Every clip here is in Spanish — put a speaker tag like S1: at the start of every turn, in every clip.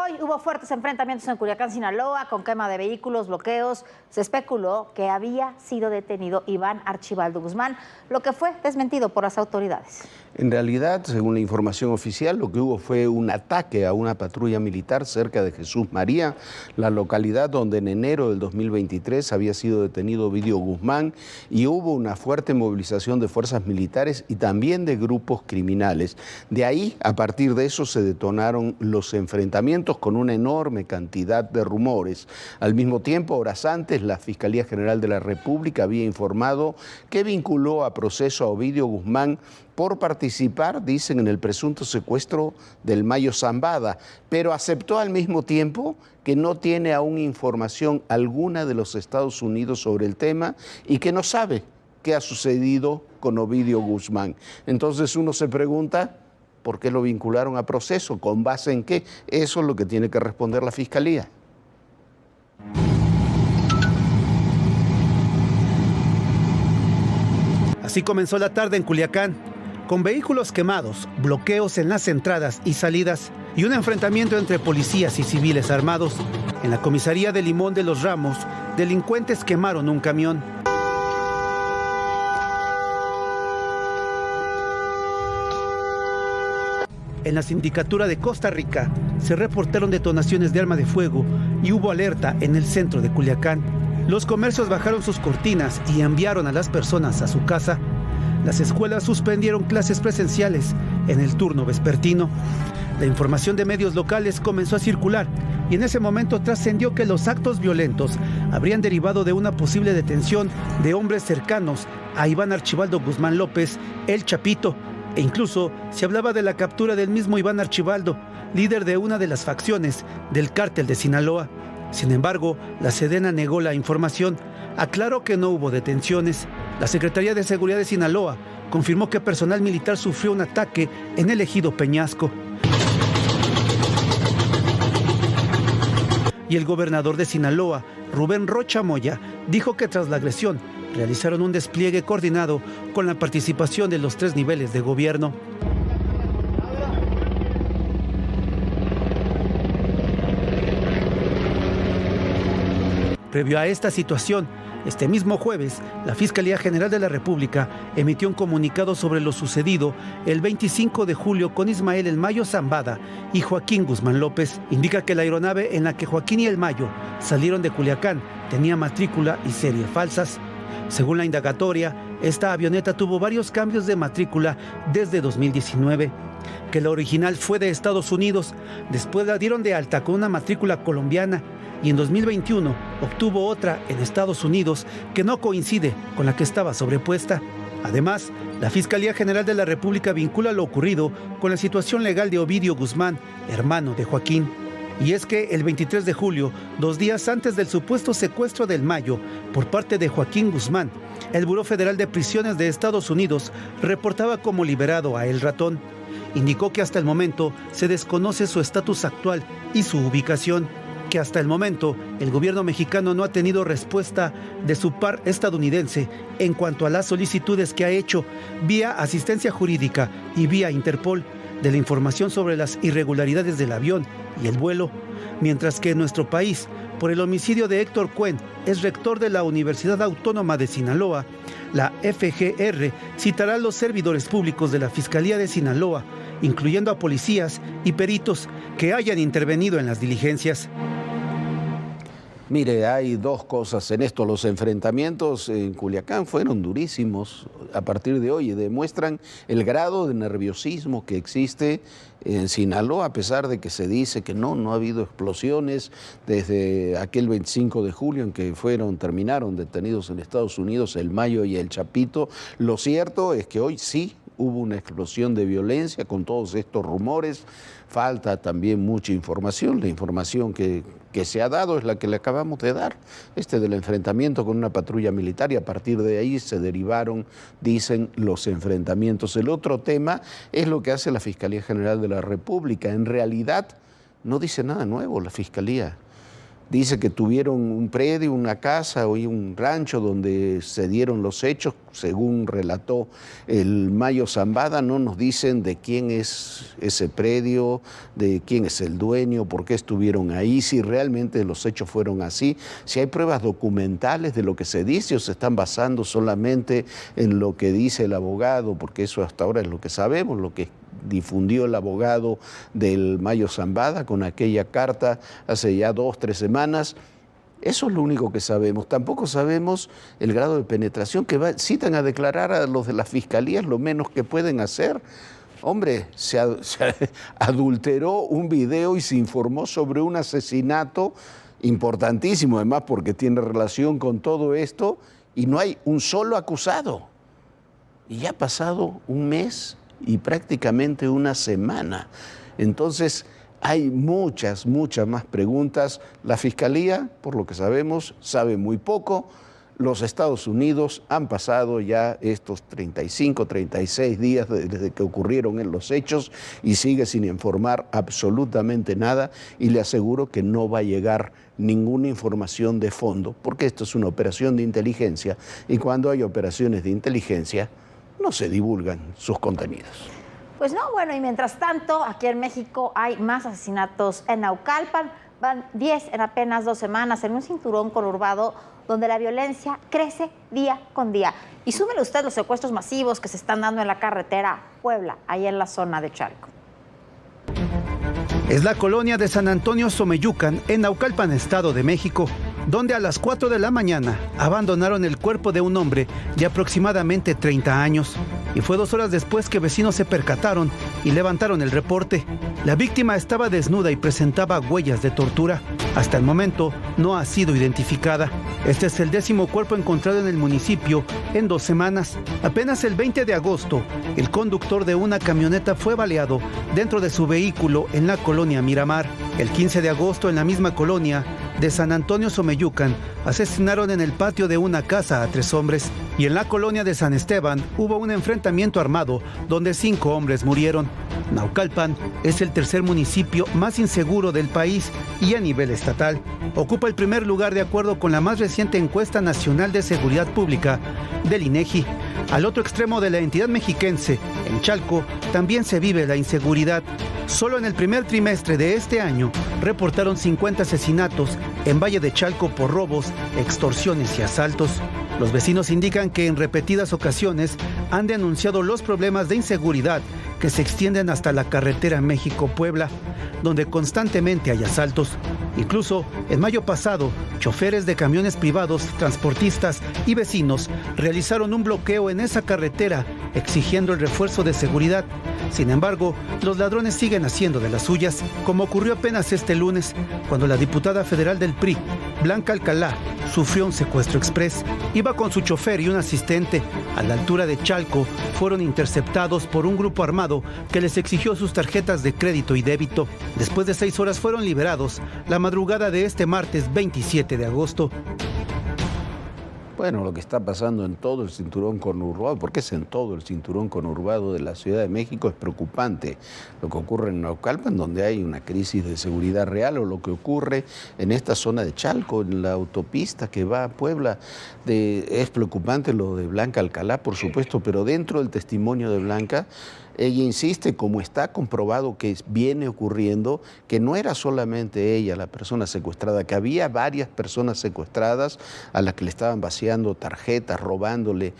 S1: Hoy hubo fuertes enfrentamientos en Culiacán, Sinaloa, con quema de vehículos, bloqueos. Se especuló que había sido detenido Iván Archibaldo Guzmán, lo que fue desmentido por las autoridades.
S2: En realidad, según la información oficial, lo que hubo fue un ataque a una patrulla militar cerca de Jesús María, la localidad donde en enero del 2023 había sido detenido Ovidio Guzmán, y hubo una fuerte movilización de fuerzas militares y también de grupos criminales. De ahí, a partir de eso, se detonaron los enfrentamientos con una enorme cantidad de rumores. Al mismo tiempo, horas antes, la Fiscalía General de la República había informado que vinculó a proceso a Ovidio Guzmán por participar, dicen, en el presunto secuestro del Mayo Zambada, pero aceptó al mismo tiempo que no tiene aún información alguna de los Estados Unidos sobre el tema y que no sabe qué ha sucedido con Ovidio Guzmán. Entonces uno se pregunta, ¿por qué lo vincularon a proceso? ¿Con base en qué? Eso es lo que tiene que responder la Fiscalía.
S3: Así comenzó la tarde en Culiacán, con vehículos quemados, bloqueos en las entradas y salidas y un enfrentamiento entre policías y civiles armados. En la comisaría de Limón de los Ramos, delincuentes quemaron un camión. En la sindicatura de Costa Rica se reportaron detonaciones de arma de fuego y hubo alerta en el centro de Culiacán. Los comercios bajaron sus cortinas y enviaron a las personas a su casa. Las escuelas suspendieron clases presenciales en el turno vespertino. La información de medios locales comenzó a circular y en ese momento trascendió que los actos violentos habrían derivado de una posible detención de hombres cercanos a Iván Archibaldo Guzmán López, el Chapito, e incluso se hablaba de la captura del mismo Iván Archibaldo, líder de una de las facciones del cártel de Sinaloa. Sin embargo, la Sedena negó la información, aclaró que no hubo detenciones. La Secretaría de Seguridad de Sinaloa confirmó que personal militar sufrió un ataque en el ejido Peñasco. Y el gobernador de Sinaloa, Rubén Rocha Moya, dijo que tras la agresión realizaron un despliegue coordinado con la participación de los 3 niveles de gobierno. Previo a esta situación, este mismo jueves, la Fiscalía General de la República emitió un comunicado sobre lo sucedido el 25 de julio con Ismael El Mayo Zambada y Joaquín Guzmán López. Indica que la aeronave en la que Joaquín y El Mayo salieron de Culiacán tenía matrícula y serie falsas. Según la indagatoria, esta avioneta tuvo varios cambios de matrícula desde 2019, que la original fue de Estados Unidos, después la dieron de alta con una matrícula colombiana y en 2021 obtuvo otra en Estados Unidos que no coincide con la que estaba sobrepuesta. Además, la Fiscalía General de la República vincula lo ocurrido con la situación legal de Ovidio Guzmán, hermano de Joaquín. Y es que el 23 de julio, 2 días antes del supuesto secuestro del Mayo por parte de Joaquín Guzmán, el Buró Federal de Prisiones de Estados Unidos reportaba como liberado a El Ratón. Indicó que hasta el momento se desconoce su estatus actual y su ubicación, que hasta el momento el gobierno mexicano no ha tenido respuesta de su par estadounidense en cuanto a las solicitudes que ha hecho vía asistencia jurídica y vía Interpol de la información sobre las irregularidades del avión y el vuelo, mientras que en nuestro país, por el homicidio de Héctor Cuen, es rector de la Universidad Autónoma de Sinaloa, la FGR citará a los servidores públicos de la Fiscalía de Sinaloa, incluyendo a policías y peritos que hayan intervenido en las diligencias.
S2: Mire, hay 2 cosas en esto. Los enfrentamientos en Culiacán fueron durísimos a partir de hoy y demuestran el grado de nerviosismo que existe en Sinaloa, a pesar de que se dice que no ha habido explosiones desde aquel 25 de julio en que terminaron detenidos en Estados Unidos El Mayo y El Chapito. Lo cierto es que hoy sí hubo una explosión de violencia con todos estos rumores. Falta también mucha información. La información que se ha dado es la que le acabamos de dar, del enfrentamiento con una patrulla militar, y a partir de ahí se derivaron, dicen, los enfrentamientos. El otro tema es lo que hace la Fiscalía General de la República. En realidad no dice nada nuevo la Fiscalía. dice que tuvieron un predio, una casa o un rancho donde se dieron los hechos, según relató el Mayo Zambada. No nos dicen de quién es ese predio, de quién es el dueño, por qué estuvieron ahí, si realmente los hechos fueron así, si hay pruebas documentales de lo que se dice o se están basando solamente en lo que dice el abogado, porque eso hasta ahora es lo que sabemos, lo que difundió el abogado del Mayo Zambada con aquella carta hace ya 2 o 3 semanas. Eso es lo único que sabemos. Tampoco sabemos el grado de penetración que citan a declarar a los de la fiscalía, es lo menos que pueden hacer. Hombre, se adulteró un video y se informó sobre un asesinato importantísimo, además porque tiene relación con todo esto, y no hay un solo acusado. Y ya ha pasado un mes y prácticamente una semana. Entonces, hay muchas más preguntas. La Fiscalía, por lo que sabemos, sabe muy poco. Los Estados Unidos han pasado ya estos 35, 36 días desde que ocurrieron los hechos y sigue sin informar absolutamente nada, y le aseguro que no va a llegar ninguna información de fondo, porque esto es una operación de inteligencia, y cuando hay operaciones de inteligencia no se divulgan sus contenidos.
S1: Pues no, bueno, y mientras tanto, aquí en México hay más asesinatos en Naucalpan. Van 10 en apenas 2 semanas en un cinturón conurbado donde la violencia crece día con día. Y súmele usted los secuestros masivos que se están dando en la carretera Puebla, ahí en la zona de Chalco.
S3: Es la colonia de San Antonio Xomeyucan, en Naucalpan, Estado de México, donde a las 4 de la mañana abandonaron el cuerpo de un hombre de aproximadamente 30 años. Y fue 2 horas después que vecinos se percataron y levantaron el reporte. La víctima estaba desnuda y presentaba huellas de tortura. Hasta el momento no ha sido identificada. Este es el 10º cuerpo encontrado en el municipio en 2 semanas. Apenas el 20 de agosto, el conductor de una camioneta fue baleado dentro de su vehículo en la colonia Miramar. El 15 de agosto, en la misma colonia de San Antonio Xomeyucan, asesinaron en el patio de una casa a 3 hombres. Y en la colonia de San Esteban hubo un enfrentamiento armado donde 5 hombres murieron. Naucalpan es el 3er municipio más inseguro del país y a nivel estatal. Ocupa el primer lugar de acuerdo con la más reciente encuesta nacional de seguridad pública del INEGI. Al otro extremo de la entidad mexiquense, en Chalco, también se vive la inseguridad. Solo en el primer trimestre de este año reportaron 50 asesinatos en Valle de Chalco por robos, extorsiones y asaltos. Los vecinos indican que en repetidas ocasiones han denunciado los problemas de inseguridad que se extienden hasta la carretera México-Puebla, donde constantemente hay asaltos. Incluso, en mayo pasado, choferes de camiones privados, transportistas y vecinos realizaron un bloqueo en esa carretera exigiendo el refuerzo de seguridad. Sin embargo, los ladrones siguen haciendo de las suyas, como ocurrió apenas este lunes, cuando la diputada federal del PRI, Blanca Alcalá, sufrió un secuestro express. Iba con su chofer y un asistente. A la altura de Chalco, fueron interceptados por un grupo armado que les exigió sus tarjetas de crédito y débito. Después de 6 horas fueron liberados la madrugada de este martes 27 de agosto.
S2: Bueno, lo que está pasando en todo el cinturón conurbado, porque es en todo el cinturón conurbado de la Ciudad de México, es preocupante. Lo que ocurre en Naucalpan, donde hay una crisis de seguridad real, o lo que ocurre en esta zona de Chalco, en la autopista que va a Puebla. Es preocupante lo de Blanca Alcalá, por supuesto, pero dentro del testimonio de Blanca, ella insiste, como está comprobado que viene ocurriendo, que no era solamente ella la persona secuestrada, que había varias personas secuestradas a las que le estaban vaciando tarjetas, robándole,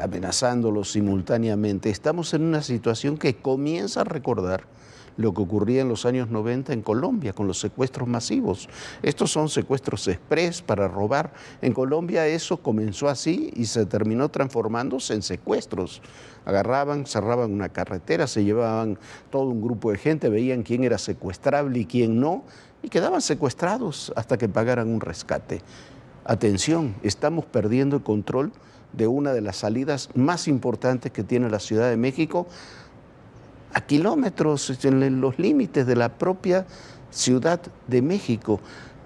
S2: amenazándolos simultáneamente. Estamos en una situación que comienza a recordar lo que ocurría en los años 90 en Colombia con los secuestros masivos. Estos son secuestros express para robar. En Colombia eso comenzó así y se terminó transformándose en secuestros. Agarraban, cerraban una carretera, se llevaban todo un grupo de gente, veían quién era secuestrable y quién no, y quedaban secuestrados hasta que pagaran un rescate. Atención, estamos perdiendo el control de una de las salidas más importantes que tiene la Ciudad de México, a kilómetros en los límites de la propia Ciudad de México,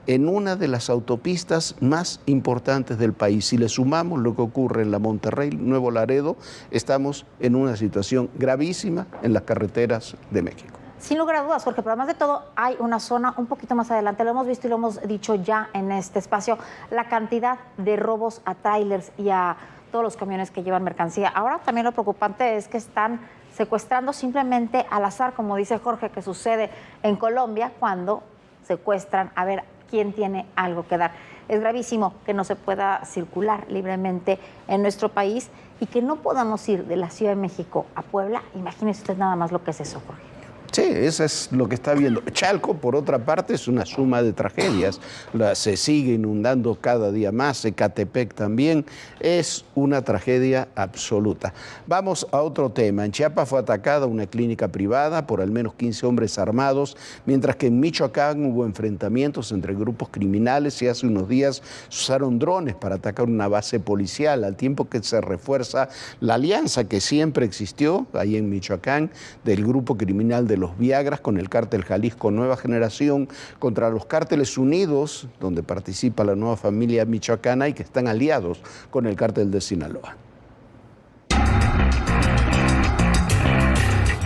S2: en una de las autopistas más importantes del país. Si le sumamos lo que ocurre en la Monterrey-Nuevo Laredo, estamos en una situación gravísima en las carreteras de México.
S1: Sin lugar a dudas, Jorge, pero además de todo, hay una zona un poquito más adelante, lo hemos visto y lo hemos dicho ya en este espacio, la cantidad de robos a trailers y a todos los camiones que llevan mercancía. Ahora también lo preocupante es que están secuestrando simplemente al azar, como dice Jorge, que sucede en Colombia cuando secuestran a ver quién tiene algo que dar. Es gravísimo que no se pueda circular libremente en nuestro país y que no podamos ir de la Ciudad de México a Puebla. Imagínese usted nada más lo que es eso, Jorge.
S2: Sí, eso es lo que está viendo. Chalco, por otra parte, es una suma de tragedias. Se sigue inundando cada día más, Ecatepec también. Es una tragedia absoluta. Vamos a otro tema. En Chiapas fue atacada una clínica privada por al menos 15 hombres armados, mientras que en Michoacán hubo enfrentamientos entre grupos criminales y hace unos días usaron drones para atacar una base policial, al tiempo que se refuerza la alianza que siempre existió ahí en Michoacán del grupo criminal de los Viagras con el cártel Jalisco Nueva Generación contra los cárteles unidos, donde participa la nueva familia michoacana y que están aliados con el cártel de Sinaloa.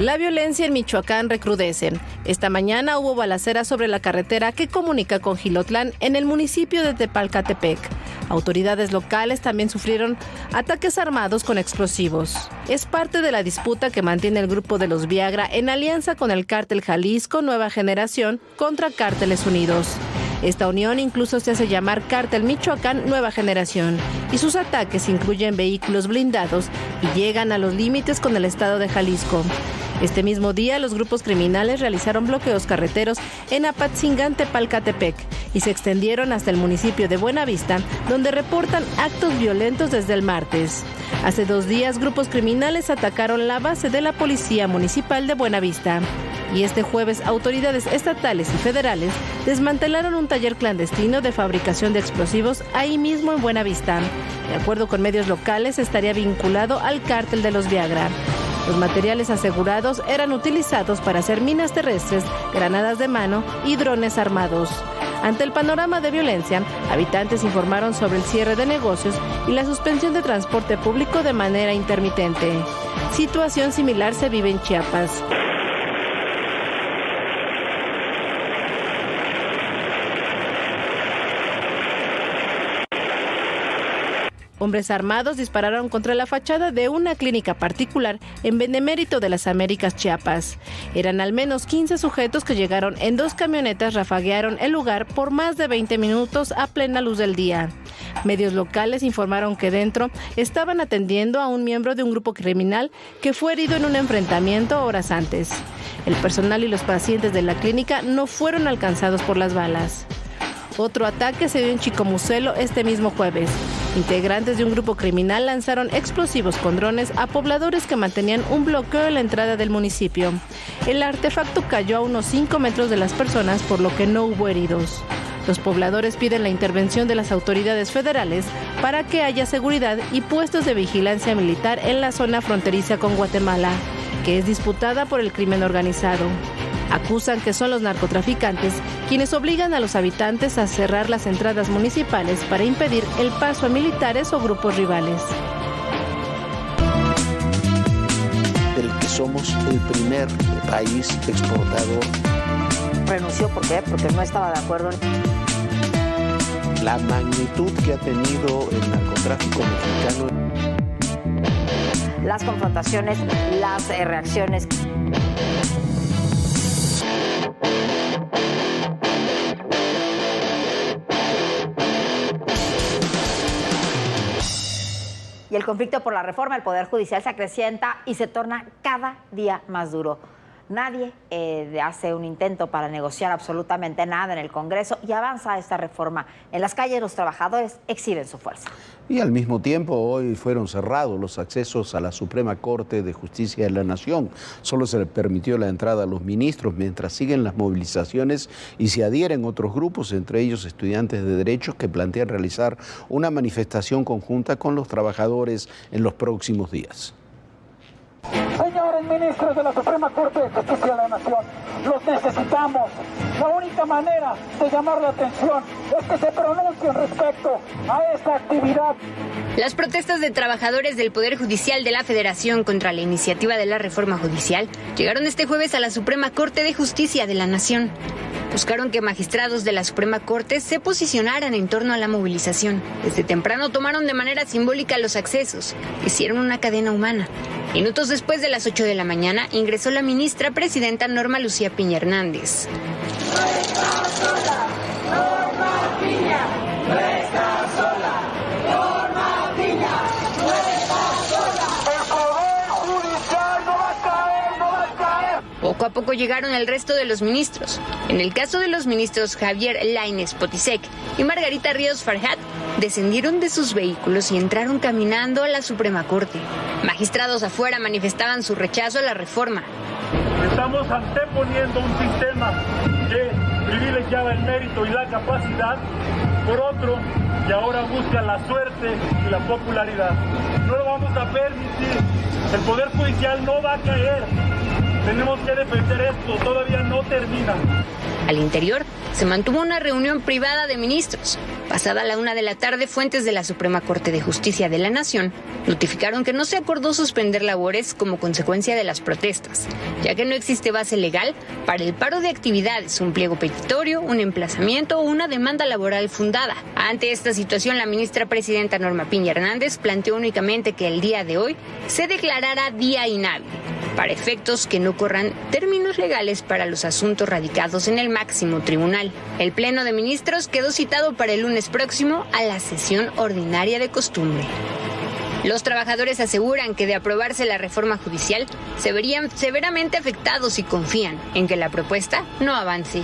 S4: La violencia en Michoacán recrudece. Esta mañana hubo balacera sobre la carretera que comunica con Jilotlán en el municipio de Tepalcatepec. Autoridades locales también sufrieron ataques armados con explosivos. Es parte de la disputa que mantiene el grupo de los Viagra en alianza con el cártel Jalisco Nueva Generación contra Cárteles Unidos. Esta unión incluso se hace llamar Cártel Michoacán Nueva Generación y sus ataques incluyen vehículos blindados y llegan a los límites con el estado de Jalisco. Este mismo día, los grupos criminales realizaron bloqueos carreteros en Apatzingán, Tepalcatepec y se extendieron hasta el municipio de Buenavista, donde reportan actos violentos desde el martes. Hace 2 días, grupos criminales atacaron la base de la Policía Municipal de Buenavista. Y este jueves, autoridades estatales y federales desmantelaron un taller clandestino de fabricación de explosivos ahí mismo en Buenavista. De acuerdo con medios locales, estaría vinculado al cártel de los Viagra. Los materiales asegurados eran utilizados para hacer minas terrestres, granadas de mano y drones armados. Ante el panorama de violencia, habitantes informaron sobre el cierre de negocios y la suspensión de transporte público de manera intermitente. Situación similar se vive en Chiapas. Hombres armados dispararon contra la fachada de una clínica particular en Benemérito de las Américas, Chiapas. Eran al menos 15 sujetos que llegaron en 2 camionetas, rafaguearon el lugar por más de 20 minutos a plena luz del día. Medios locales informaron que dentro estaban atendiendo a un miembro de un grupo criminal que fue herido en un enfrentamiento horas antes. El personal y los pacientes de la clínica no fueron alcanzados por las balas. Otro ataque se dio en Chicomucelo este mismo jueves. Integrantes de un grupo criminal lanzaron explosivos con drones a pobladores que mantenían un bloqueo en la entrada del municipio. El artefacto cayó a unos 5 metros de las personas, por lo que no hubo heridos. Los pobladores piden la intervención de las autoridades federales para que haya seguridad y puestos de vigilancia militar en la zona fronteriza con Guatemala, que es disputada por el crimen organizado. Acusan que son los narcotraficantes quienes obligan a los habitantes a cerrar las entradas municipales para impedir el paso a militares o grupos rivales.
S2: Del que somos el primer país exportador.
S1: Renunció, ¿por qué? Porque no estaba de acuerdo.
S2: La magnitud que ha tenido el narcotráfico mexicano.
S1: Las confrontaciones, las reacciones. Y el conflicto por la reforma del Poder Judicial se acrecienta y se torna cada día más duro. Nadie hace un intento para negociar absolutamente nada en el Congreso y avanza esta reforma. En las calles los trabajadores exhiben su fuerza.
S2: Y al mismo tiempo hoy fueron cerrados los accesos a la Suprema Corte de Justicia de la Nación. Solo se le permitió la entrada a los ministros mientras siguen las movilizaciones y se adhieren otros grupos, entre ellos estudiantes de derechos que plantean realizar una manifestación conjunta con los trabajadores en los próximos días.
S5: Señores ministros de la Suprema Corte de Justicia de la Nación, los necesitamos. La única manera de llamar la atención es que se pronuncien respecto a esta actividad.
S6: Las protestas de trabajadores del Poder Judicial de la Federación contra la iniciativa de la reforma judicial llegaron este jueves a la Suprema Corte de Justicia de la Nación. Buscaron que magistrados de la Suprema Corte se posicionaran en torno a la movilización. Desde temprano tomaron de manera simbólica los accesos, hicieron una cadena humana. Minutos después de las 8 de la mañana ingresó la ministra presidenta Norma Lucía Piña Hernández.
S5: No está sola, Norma Piña, no está sola, Norma Piña, no está sola. El Poder Judicial no va a caer, no va a caer.
S6: Poco a poco llegaron el resto de los ministros. En el caso de los ministros Javier Lainez Potisek y Margarita Ríos Farjat, descendieron de sus vehículos y entraron caminando a la Suprema Corte. Magistrados afuera manifestaban su rechazo a la reforma.
S7: Estamos anteponiendo un sistema que privilegiaba el mérito y la capacidad por otro y ahora busca la suerte y la popularidad. No lo vamos a permitir. El Poder Judicial no va a caer. Tenemos que defender esto. Todavía no termina.
S6: Al interior se mantuvo una reunión privada de ministros. Pasada la 1 de la tarde, fuentes de la Suprema Corte de Justicia de la Nación notificaron que no se acordó suspender labores como consecuencia de las protestas, ya que no existe base legal para el paro de actividades, un pliego petitorio, un emplazamiento o una demanda laboral fundada. Ante esta situación, la ministra presidenta Norma Piña Hernández planteó únicamente que el día de hoy se declarara día inhábil, para efectos que no corran términos legales para los asuntos radicados en el máximo tribunal. El Pleno de Ministros quedó citado para el lunes próximo a la sesión ordinaria de costumbre. Los trabajadores aseguran que de aprobarse la reforma judicial se verían severamente afectados y confían en que la propuesta no avance.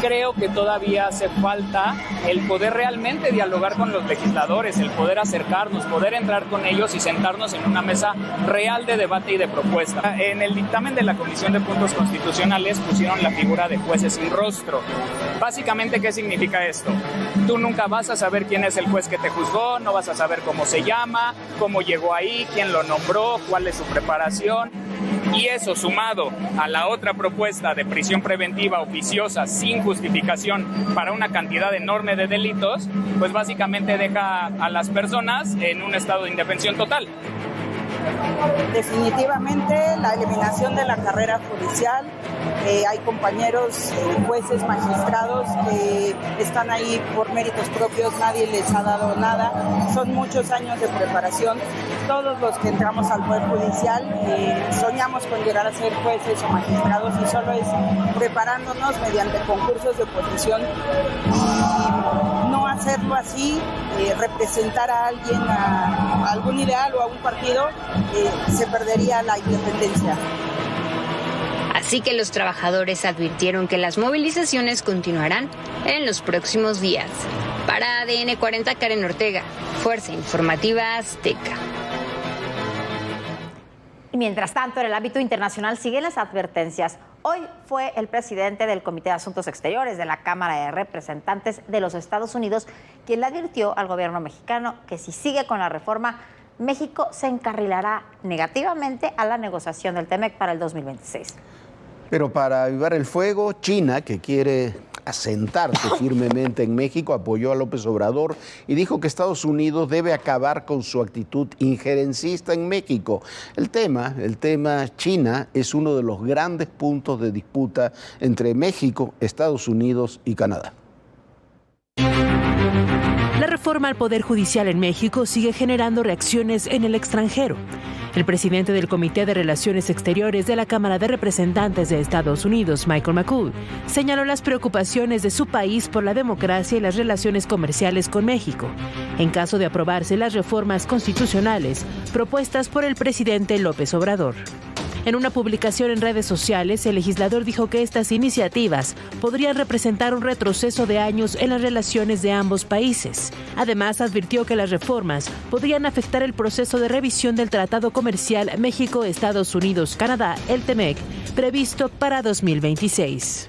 S8: Creo que todavía hace falta el poder realmente dialogar con los legisladores, el poder acercarnos, poder entrar con ellos y sentarnos en una mesa real de debate y de propuesta. En el dictamen de la Comisión de Puntos Constitucionales pusieron la figura de jueces sin rostro. Básicamente, ¿qué significa esto? Tú nunca vas a saber quién es el juez que te juzgó, no vas a saber cómo se llama, cómo llegó ahí, quién lo nombró, cuál es su preparación. Y eso, sumado a la otra propuesta de prisión preventiva oficiosa sin justificación para una cantidad enorme de delitos, pues básicamente deja a las personas en un estado de indefensión total.
S9: Definitivamente la eliminación de la carrera judicial. Hay compañeros, jueces, magistrados que están ahí por méritos propios, nadie les ha dado nada. Son muchos años de preparación. Todos los que entramos al Poder Judicial soñamos con llegar a ser jueces o magistrados y solo es preparándonos mediante concursos de oposición y no hacerlo así, representar a alguien, a algún ideal o a un partido, se perdería la independencia.
S6: Así que los trabajadores advirtieron que las movilizaciones continuarán en los próximos días. Para ADN 40, Karen Ortega, Fuerza Informativa Azteca.
S1: Y mientras tanto, en el ámbito internacional siguen las advertencias. Hoy fue el presidente del Comité de Asuntos Exteriores de la Cámara de Representantes de los Estados Unidos quien le advirtió al gobierno mexicano que si sigue con la reforma, México se encarrilará negativamente a la negociación del TEMEC para el 2026.
S2: Pero para avivar el fuego, China, que quiere asentarse firmemente en México, apoyó a López Obrador y dijo que Estados Unidos debe acabar con su actitud injerencista en México. El tema China es uno de los grandes puntos de disputa entre México, Estados Unidos y Canadá.
S10: La reforma al Poder Judicial en México sigue generando reacciones en el extranjero. El presidente del Comité de Relaciones Exteriores de la Cámara de Representantes de Estados Unidos, Michael McCaul, señaló las preocupaciones de su país por la democracia y las relaciones comerciales con México, en caso de aprobarse las reformas constitucionales propuestas por el presidente López Obrador. En una publicación en redes sociales, el legislador dijo que estas iniciativas podrían representar un retroceso de años en las relaciones de ambos países. Además, advirtió que las reformas podrían afectar el proceso de revisión del Tratado Comercial México-Estados Unidos-Canadá, el TEMEC, previsto para 2026.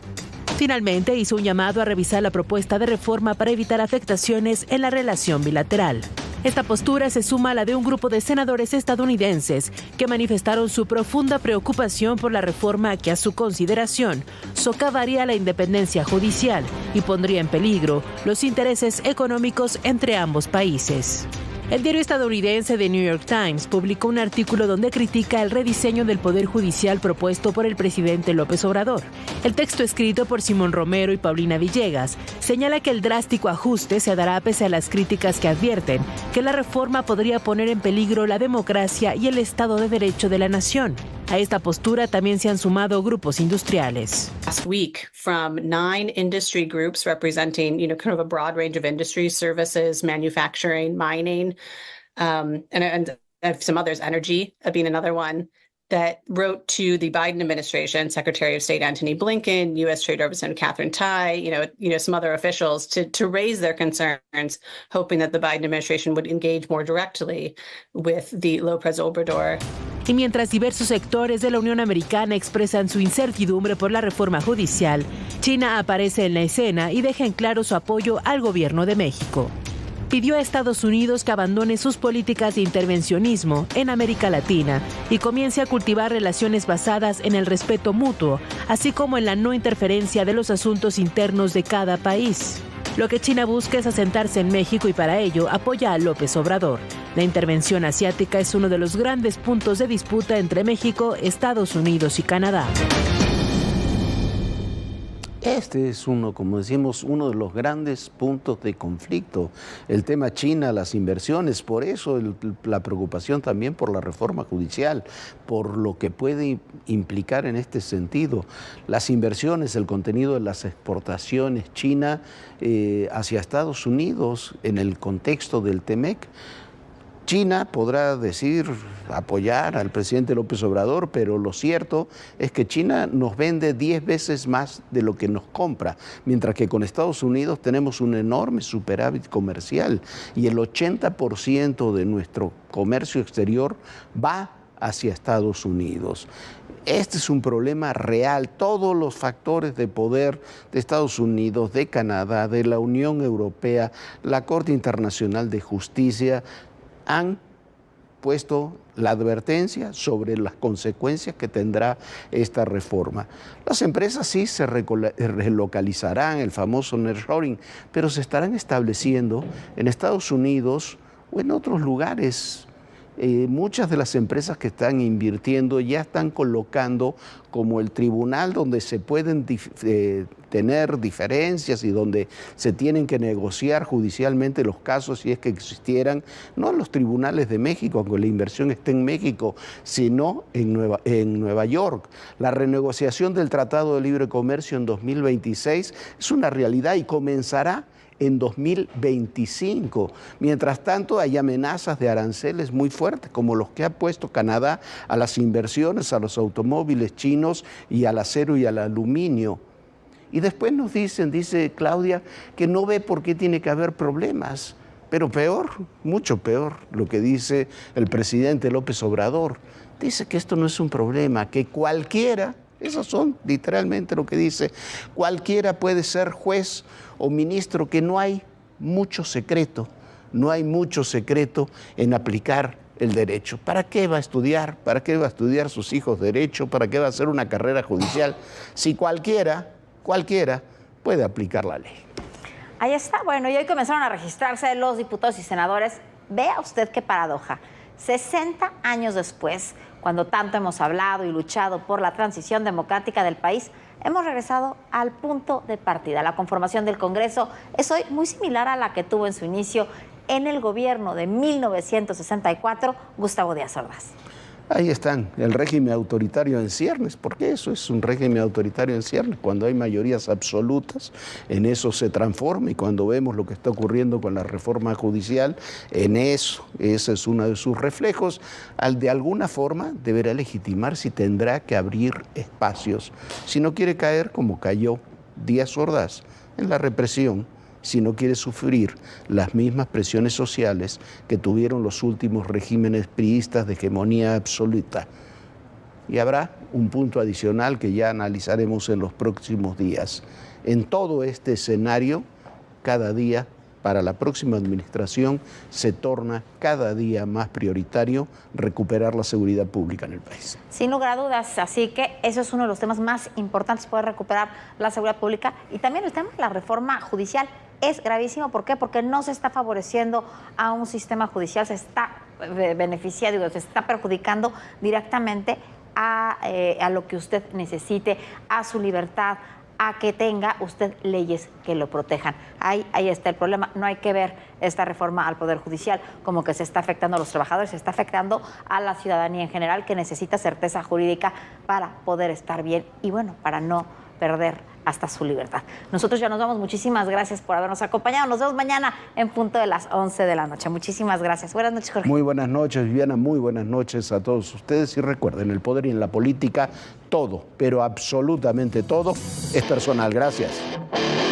S10: Finalmente, hizo un llamado a revisar la propuesta de reforma para evitar afectaciones en la relación bilateral. Esta postura se suma a la de un grupo de senadores estadounidenses que manifestaron su profunda preocupación por la reforma que, a su consideración, socavaría la independencia judicial y pondría en peligro los intereses económicos entre ambos países. El diario estadounidense The New York Times publicó un artículo donde critica el rediseño del Poder Judicial propuesto por el presidente López Obrador. El texto, escrito por Simón Romero y Paulina Villegas, señala que el drástico ajuste se dará pese a las críticas que advierten que la reforma podría poner en peligro la democracia y el Estado de Derecho de la nación. A esta postura también se han sumado grupos industriales.
S11: Last week, from 9 industry groups representing, kind of a broad range of industries, services, manufacturing, mining, and some others, energy being another one, that wrote to the Biden administration, Secretary of State Antony Blinken, U.S. Trade Representative Catherine Tai, some other officials to raise their concerns, hoping that the Biden administration would engage more directly with the López Obrador.
S10: Y mientras diversos sectores de la Unión Americana expresan su incertidumbre por la reforma judicial, China aparece en la escena y deja en claro su apoyo al gobierno de México. Pidió a Estados Unidos que abandone sus políticas de intervencionismo en América Latina y comience a cultivar relaciones basadas en el respeto mutuo, así como en la no interferencia de los asuntos internos de cada país. Lo que China busca es asentarse en México y para ello apoya a López Obrador. La intervención asiática es uno de los grandes puntos de disputa entre México, Estados Unidos y Canadá.
S2: Este es como decimos, uno de los grandes puntos de conflicto. El tema China, las inversiones, por eso la preocupación también por la reforma judicial, por lo que puede implicar en este sentido. Las inversiones, el contenido de las exportaciones China hacia Estados Unidos en el contexto del TEMEC. China podrá apoyar al presidente López Obrador, pero lo cierto es que China nos vende 10 veces más de lo que nos compra, mientras que con Estados Unidos tenemos un enorme superávit comercial y el 80% de nuestro comercio exterior va hacia Estados Unidos. Este es un problema real. Todos los factores de poder de Estados Unidos, de Canadá, de la Unión Europea, la Corte Internacional de Justicia, han puesto la advertencia sobre las consecuencias que tendrá esta reforma. Las empresas sí se relocalizarán, el famoso nearshoring, pero se estarán estableciendo en Estados Unidos o en otros lugares. Muchas de las empresas que están invirtiendo ya están colocando como el tribunal donde se pueden tener diferencias y donde se tienen que negociar judicialmente los casos si es que existieran, no en los tribunales de México, aunque la inversión esté en México, sino en Nueva York. La renegociación del Tratado de Libre Comercio en 2026 es una realidad y comenzará en 2025. Mientras tanto, hay amenazas de aranceles muy fuertes, como los que ha puesto Canadá a las inversiones, a los automóviles chinos y al acero y al aluminio. Y después nos dice Claudia, que no ve por qué tiene que haber problemas. Pero peor, mucho peor, lo que dice el presidente López Obrador. Dice que esto no es un problema, que cualquiera, esos son literalmente lo que dice, cualquiera puede ser juez o ministro, que no hay mucho secreto en aplicar el derecho. ¿Para qué va a estudiar? ¿Para qué va a estudiar sus hijos derecho? ¿Para qué va a hacer una carrera judicial? Si cualquiera puede aplicar la ley.
S1: Ahí está, bueno, y hoy comenzaron a registrarse los diputados y senadores. Vea usted qué paradoja. 60 años después, cuando tanto hemos hablado y luchado por la transición democrática del país, hemos regresado al punto de partida. La conformación del Congreso es hoy muy similar a la que tuvo en su inicio en el gobierno de 1964, Gustavo Díaz Ordaz.
S2: Ahí están, el régimen autoritario en ciernes, porque eso es un régimen autoritario en ciernes. Cuando hay mayorías absolutas, en eso se transforma, y cuando vemos lo que está ocurriendo con la reforma judicial, en eso, ese es uno de sus reflejos. De alguna forma deberá legitimar si tendrá que abrir espacios, si no quiere caer como cayó Díaz Ordaz en la represión, si no quiere sufrir las mismas presiones sociales que tuvieron los últimos regímenes priistas de hegemonía absoluta. Y habrá un punto adicional que ya analizaremos en los próximos días. En todo este escenario, cada día para la próxima administración se torna cada día más prioritario recuperar la seguridad pública en el país.
S1: Sin lugar a dudas, así que eso es uno de los temas más importantes, poder recuperar la seguridad pública. Y también el tema de la reforma judicial es gravísimo. ¿Por qué? Porque no se está favoreciendo a un sistema judicial, se está beneficiando, se está perjudicando directamente a lo que usted necesite, a su libertad, a que tenga usted leyes que lo protejan. Ahí está el problema. No hay que ver esta reforma al Poder Judicial como que se está afectando a los trabajadores, se está afectando a la ciudadanía en general, que necesita certeza jurídica para poder estar bien y, bueno, para no perder hasta su libertad. Nosotros ya nos vamos. Muchísimas gracias por habernos acompañado. Nos vemos mañana en punto de las 11 de la noche. Muchísimas gracias. Buenas noches, Jorge.
S2: Muy buenas noches, Viviana. Muy buenas noches a todos ustedes. Y recuerden, el poder y en la política, todo, pero absolutamente todo, es personal. Gracias.